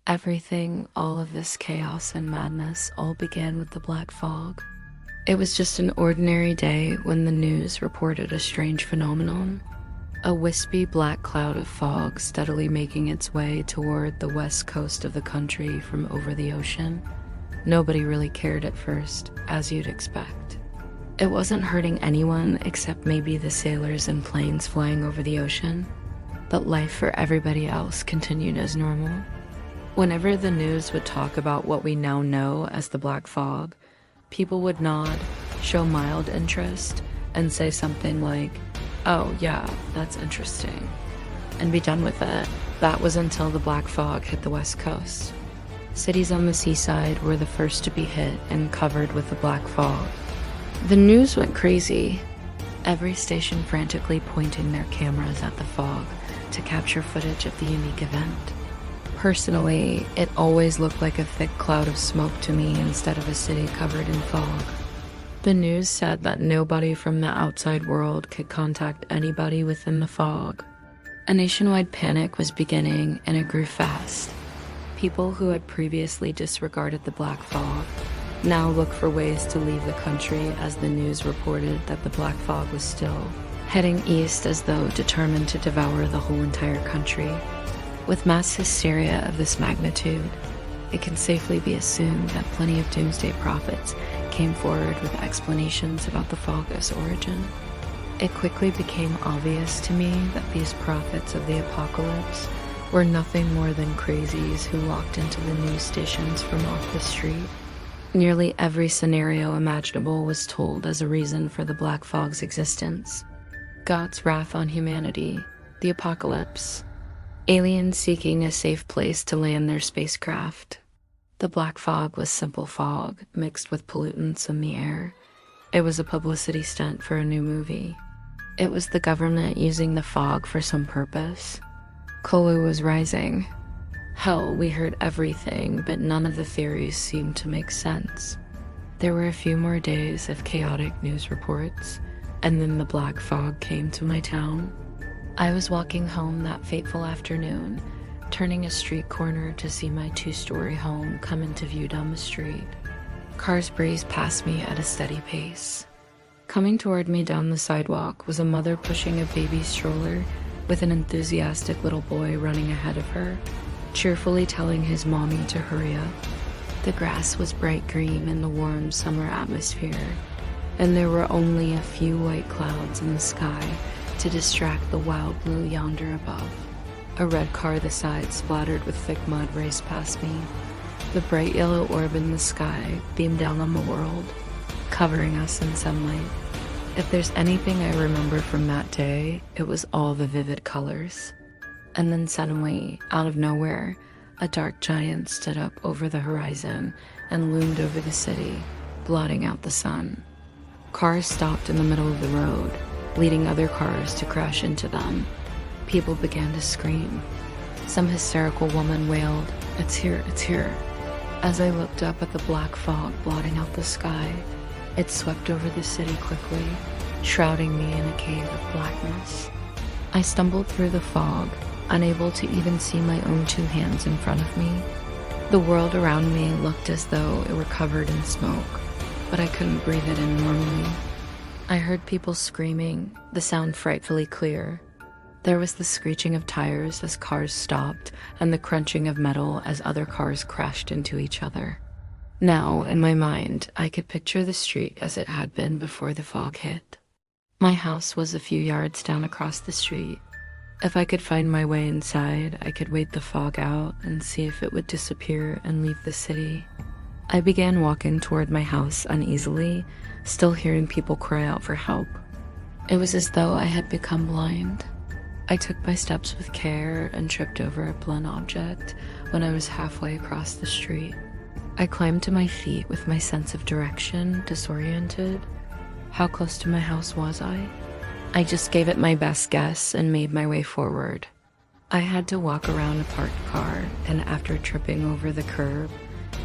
Everything, all of this chaos and madness, all began with the black fog. It was just an ordinary day when the news reported a strange phenomenon. A wispy black cloud of fog steadily making its way toward the west coast of the country from over the ocean. Nobody really cared at first, as you'd expect. It wasn't hurting anyone except maybe the sailors and planes flying over the ocean, but life for everybody else continued as normal. Whenever the news would talk about what we now know as the black fog, people would nod, show mild interest, and say something like, "Oh yeah, that's interesting," and be done with it. That was until the black fog hit the west coast. Cities on the seaside were the first to be hit and covered with the black fog. The news went crazy, every station frantically pointing their cameras at the fog to capture footage of the unique event. Personally, it always looked like a thick cloud of smoke to me instead of a city covered in fog. The news said that nobody from the outside world could contact anybody within the fog. A nationwide panic was beginning, and it grew fast. People who had previously disregarded the black fog now looked for ways to leave the country as the news reported that the black fog was still heading east as though determined to devour the whole entire country. With mass hysteria of this magnitude, it can safely be assumed that plenty of doomsday prophets came forward with explanations about the fog's origin. It quickly became obvious to me that these prophets of the apocalypse were nothing more than crazies who walked into the news stations from off the street. Nearly every scenario imaginable was told as a reason for the black fog's existence. God's wrath on humanity, the apocalypse, aliens seeking a safe place to land their spacecraft. The black fog was simple fog mixed with pollutants in the air. It was a publicity stunt for a new movie. It was the government using the fog for some purpose. Kolu was rising. Hell, we heard everything, but none of the theories seemed to make sense. There were a few more days of chaotic news reports, and then the black fog came to my town. I was walking home that fateful afternoon, turning a street corner to see my 2-story home come into view down the street. Cars breezed past me at a steady pace. Coming toward me down the sidewalk was a mother pushing a baby stroller with an enthusiastic little boy running ahead of her, cheerfully telling his mommy to hurry up. The grass was bright green in the warm summer atmosphere, and there were only a few white clouds in the sky to distract the wild blue yonder above. A red car the side splattered with thick mud raced past me. The bright yellow orb in the sky beamed down on the world, covering us in sunlight. If there's anything I remember from that day, it was all the vivid colors. And then suddenly, out of nowhere, a dark giant stood up over the horizon and loomed over the city, blotting out the sun. Cars stopped in the middle of the road, leading other cars to crash into them. People began to scream. Some hysterical woman wailed, "It's here, it's here." As I looked up at the black fog blotting out the sky, it swept over the city quickly, shrouding me in a cave of blackness. I stumbled through the fog, unable to even see my own 2 hands in front of me. The world around me looked as though it were covered in smoke, but I couldn't breathe it in normally. I heard people screaming, the sound frightfully clear. There was the screeching of tires as cars stopped, and the crunching of metal as other cars crashed into each other. Now, in my mind, I could picture the street as it had been before the fog hit. My house was a few yards down across the street. If I could find my way inside, I could wait the fog out and see if it would disappear and leave the city. I began walking toward my house uneasily, still hearing people cry out for help. It was as though I had become blind. I took my steps with care and tripped over a blunt object when I was halfway across the street. I climbed to my feet with my sense of direction disoriented. How close to my house was I? I just gave it my best guess and made my way forward. I had to walk around a parked car, and after tripping over the curb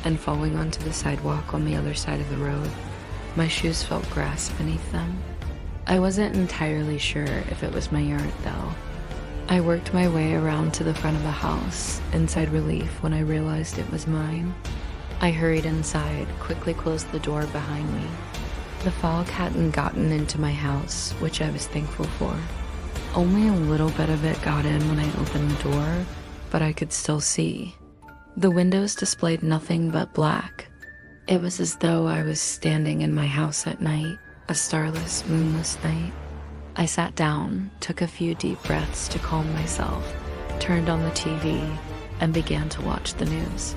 and falling onto the sidewalk on the other side of the road, my shoes felt grass beneath them. I wasn't entirely sure if it was my yard, though. I worked my way around to the front of the house, inside relief when I realized it was mine. I hurried inside, quickly closed the door behind me. The fog hadn't gotten into my house, which I was thankful for. Only a little bit of it got in when I opened the door, but I could still see. The windows displayed nothing but black. It was as though I was standing in my house at night, a starless, moonless night. I sat down, took a few deep breaths to calm myself, turned on the TV, and began to watch the news.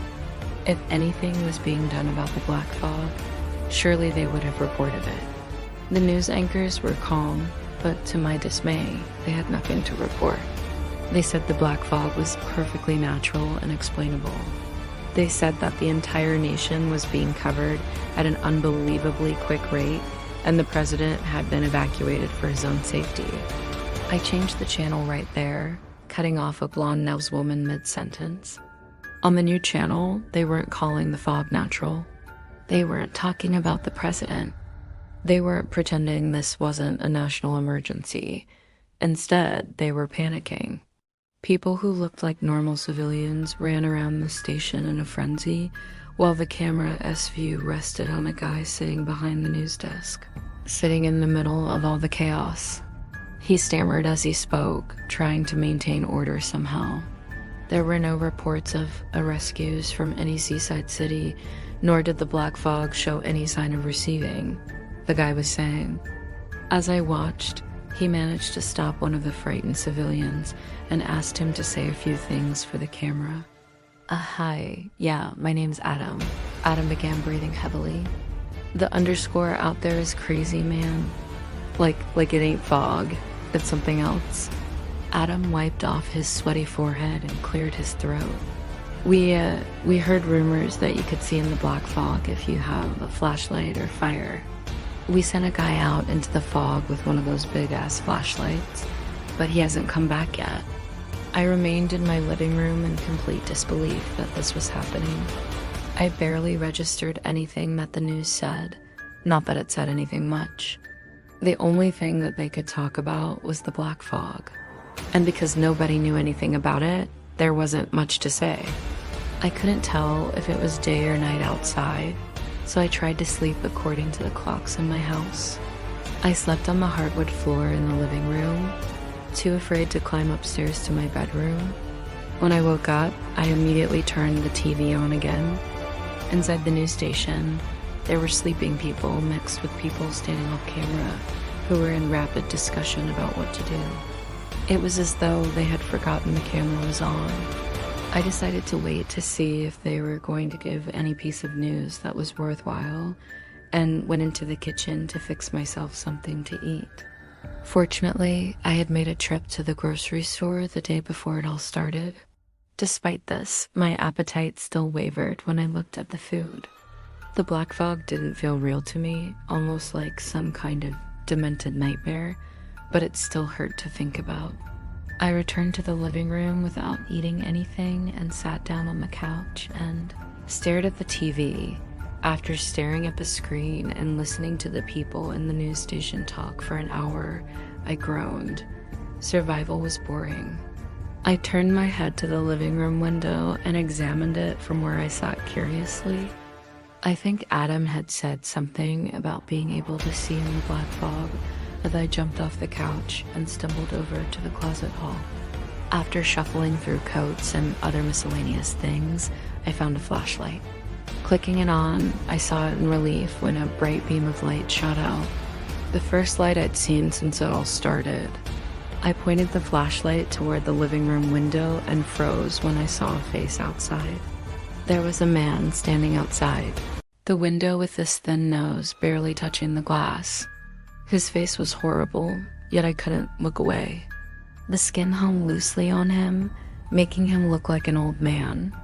If anything was being done about the black fog, surely they would have reported it. The news anchors were calm, but to my dismay, they had nothing to report. They said the black fog was perfectly natural and explainable. They said that the entire nation was being covered at an unbelievably quick rate, and the president had been evacuated for his own safety. I changed the channel right there, cutting off a blonde-nosed woman mid-sentence. On the new channel, they weren't calling the fog natural. They weren't talking about the president. They weren't pretending this wasn't a national emergency. Instead, they were panicking. People who looked like normal civilians ran around the station in a frenzy, while the camera S-view rested on a guy sitting behind the news desk, sitting in the middle of all the chaos. He stammered as he spoke, trying to maintain order somehow. There were no reports of rescues from any seaside city, nor did the black fog show any sign of receding, the guy was saying. As I watched, he managed to stop one of the frightened civilians and asked him to say a few things for the camera. Hi, yeah, my name's Adam. Adam began breathing heavily. The underscore out there is crazy, man. Like it ain't fog, it's something else. Adam wiped off his sweaty forehead and cleared his throat. We heard rumors that you could see in the black fog if you have a flashlight or fire. We sent a guy out into the fog with one of those big-ass flashlights, but he hasn't come back yet. I remained in my living room in complete disbelief that this was happening. I barely registered anything that the news said, not that it said anything much. The only thing that they could talk about was the black fog. And because nobody knew anything about it, there wasn't much to say. I couldn't tell if it was day or night outside, so I tried to sleep according to the clocks in my house. I slept on the hardwood floor in the living room, too afraid to climb upstairs to my bedroom. When I woke up, I immediately turned the TV on again. Inside the news station, there were sleeping people mixed with people standing off camera who were in rapid discussion about what to do. It was as though they had forgotten the camera was on. I decided to wait to see if they were going to give any piece of news that was worthwhile, and went into the kitchen to fix myself something to eat. Fortunately, I had made a trip to the grocery store the day before it all started. Despite this, my appetite still wavered when I looked at the food. The black fog didn't feel real to me, almost like some kind of demented nightmare, but it still hurt to think about. I returned to the living room without eating anything and sat down on the couch and stared at the TV. After staring at the screen and listening to the people in the news station talk for an hour, I groaned. Survival was boring. I turned my head to the living room window and examined it from where I sat curiously. I think Adam had said something about being able to see in the black fog as I jumped off the couch and stumbled over to the closet hall. After shuffling through coats and other miscellaneous things, I found a flashlight. Clicking it on, I saw it in relief when a bright beam of light shot out. The first light I'd seen since it all started. I pointed the flashlight toward the living room window and froze when I saw a face outside. There was a man standing outside, the window with his thin nose barely touching the glass. His face was horrible, yet I couldn't look away. The skin hung loosely on him, making him look like an old man.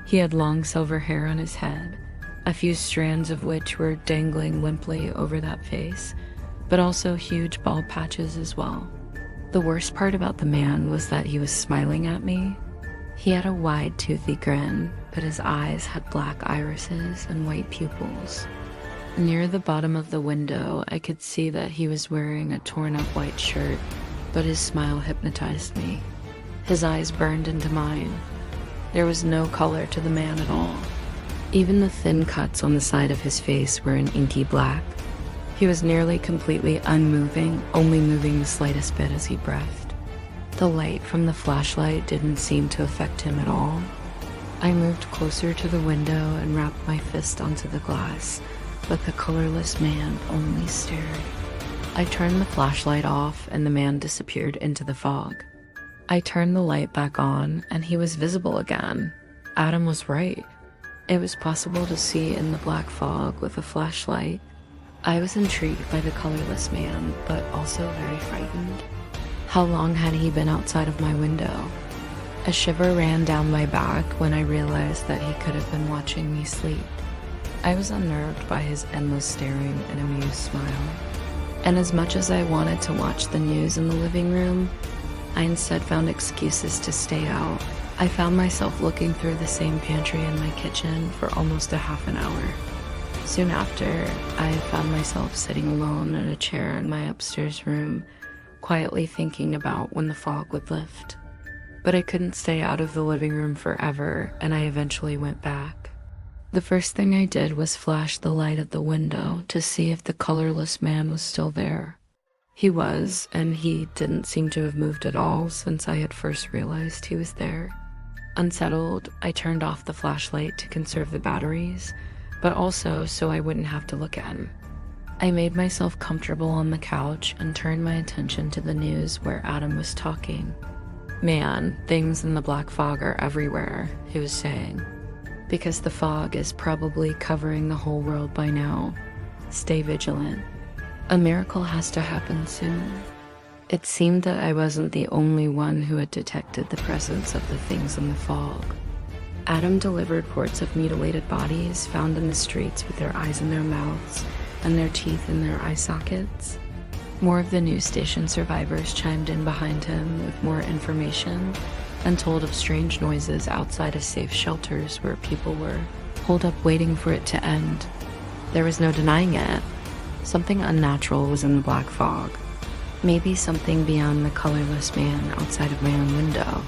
He had long silver hair on his head, a few strands of which were dangling limply over that face, but also huge bald patches as well. The worst part about the man was that he was smiling at me. He had a wide, toothy grin, but his eyes had black irises and white pupils. Near the bottom of the window, I could see that he was wearing a torn-up white shirt, but his smile hypnotized me. His eyes burned into mine. There was no color to the man at all. Even the thin cuts on the side of his face were an inky black. He was nearly completely unmoving, only moving the slightest bit as he breathed. The light from the flashlight didn't seem to affect him at all. I moved closer to the window and wrapped my fist onto the glass, but the colorless man only stared. I turned the flashlight off and the man disappeared into the fog. I turned the light back on and he was visible again. Adam was right. It was possible to see in the black fog with a flashlight. I was intrigued by the colorless man, but also very frightened. How long had he been outside of my window? A shiver ran down my back when I realized that he could have been watching me sleep. I was unnerved by his endless staring and amused smile. And as much as I wanted to watch the news in the living room, I instead found excuses to stay out. I found myself looking through the same pantry in my kitchen for almost a half an hour. Soon after, I found myself sitting alone in a chair in my upstairs room, quietly thinking about when the fog would lift. But I couldn't stay out of the living room forever, and I eventually went back. The first thing I did was flash the light at the window to see if the colorless man was still there. He was, and he didn't seem to have moved at all since I had first realized he was there. Unsettled, I turned off the flashlight to conserve the batteries, but also so I wouldn't have to look at him. I made myself comfortable on the couch and turned my attention to the news where Adam was talking. "Man, things in the black fog are everywhere," he was saying. "Because the fog is probably covering the whole world by now. Stay vigilant. A miracle has to happen soon." It seemed that I wasn't the only one who had detected the presence of the things in the fog. Adam delivered reports of mutilated bodies found in the streets with their eyes in their mouths and their teeth in their eye sockets. More of the news station survivors chimed in behind him with more information and told of strange noises outside of safe shelters where people were holed up waiting for it to end. There was no denying it. Something unnatural was in the black fog. Maybe something beyond the colorless man outside of my own window.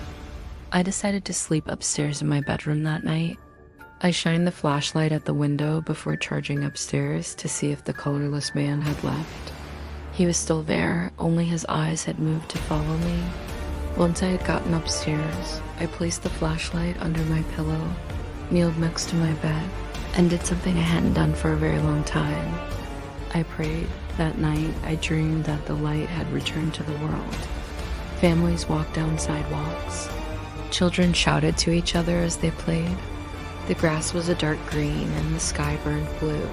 I decided to sleep upstairs in my bedroom that night. I shined the flashlight at the window before charging upstairs to see if the colorless man had left. He was still there, only his eyes had moved to follow me. Once I had gotten upstairs, I placed the flashlight under my pillow, kneeled next to my bed, and did something I hadn't done for a very long time. I prayed. That night, I dreamed that the light had returned to the world. Families walked down sidewalks. Children shouted to each other as they played. The grass was a dark green and the sky burned blue.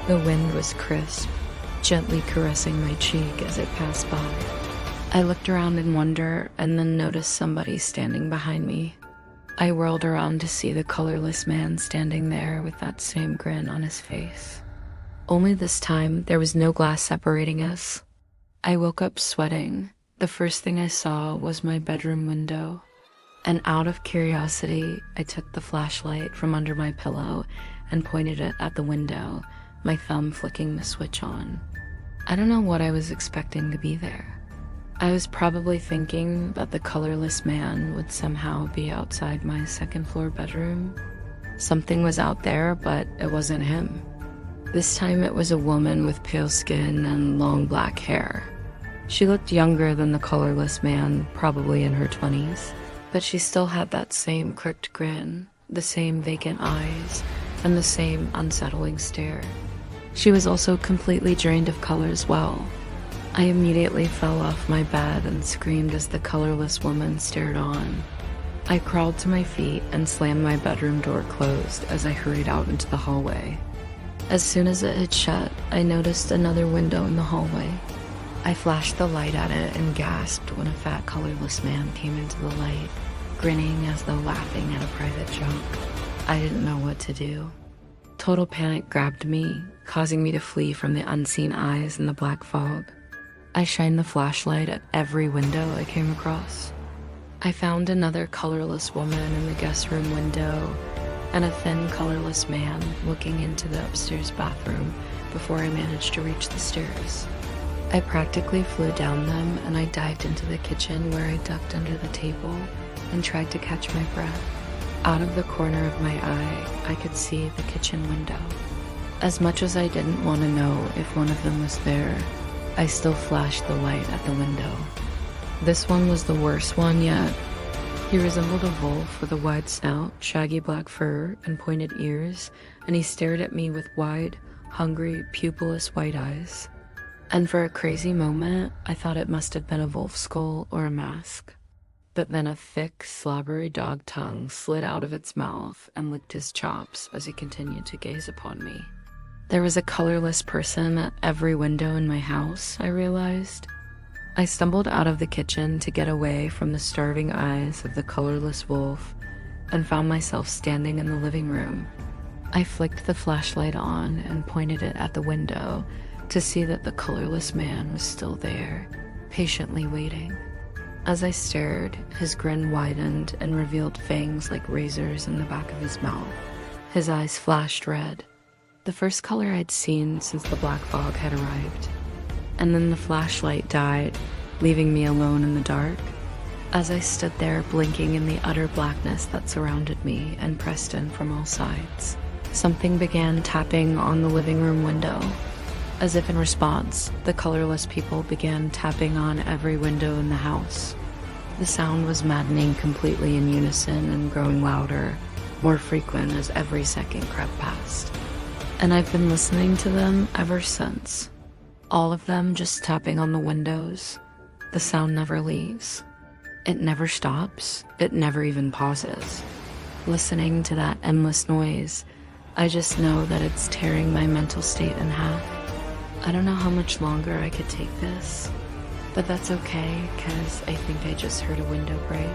The wind was crisp, gently caressing my cheek as it passed by. I looked around in wonder and then noticed somebody standing behind me. I whirled around to see the colorless man standing there with that same grin on his face. Only this time, there was no glass separating us. I woke up sweating. The first thing I saw was my bedroom window. And out of curiosity, I took the flashlight from under my pillow and pointed it at the window, my thumb flicking the switch on. I don't know what I was expecting to be there. I was probably thinking that the colorless man would somehow be outside my second-floor bedroom. Something was out there, but it wasn't him. This time it was a woman with pale skin and long black hair. She looked younger than the colorless man, probably in her 20s, but she still had that same crooked grin, the same vacant eyes, and the same unsettling stare. She was also completely drained of color as well. I immediately fell off my bed and screamed as the colorless woman stared on. I crawled to my feet and slammed my bedroom door closed as I hurried out into the hallway. As soon as it had shut, I noticed another window in the hallway. I flashed the light at it and gasped when a fat, colorless man came into the light, grinning as though laughing at a private joke. I didn't know what to do. Total panic grabbed me, causing me to flee from the unseen eyes in the black fog. I shined the flashlight at every window I came across. I found another colorless woman in the guest room window, and a thin, colorless man looking into the upstairs bathroom before I managed to reach the stairs. I practically flew down them and I dived into the kitchen where I ducked under the table and tried to catch my breath. Out of the corner of my eye, I could see the kitchen window. As much as I didn't want to know if one of them was there, I still flashed the light at the window. This one was the worst one yet. He resembled a wolf with a wide snout, shaggy black fur, and pointed ears, and he stared at me with wide, hungry, pupilless white eyes. And for a crazy moment, I thought it must have been a wolf skull or a mask. But then a thick, slobbery dog tongue slid out of its mouth and licked his chops as he continued to gaze upon me. There was a colorless person at every window in my house, I realized. I stumbled out of the kitchen to get away from the starving eyes of the colorless wolf and found myself standing in the living room. I flicked the flashlight on and pointed it at the window to see that the colorless man was still there, patiently waiting. As I stared, his grin widened and revealed fangs like razors in the back of his mouth. His eyes flashed red, the first color I'd seen since the black fog had arrived. And then the flashlight died, leaving me alone in the dark. As I stood there blinking in the utter blackness that surrounded me and pressed in from all sides, something began tapping on the living room window. As if in response, the colorless people began tapping on every window in the house. The sound was maddening, completely in unison and growing louder, more frequent as every second crept past. And I've been listening to them ever since. All of them just tapping on the windows. The sound never leaves. It never stops. It never even pauses. Listening to that endless noise, I just know that it's tearing my mental state in half. I don't know how much longer I could take this, but that's okay, 'cause I think I just heard a window break.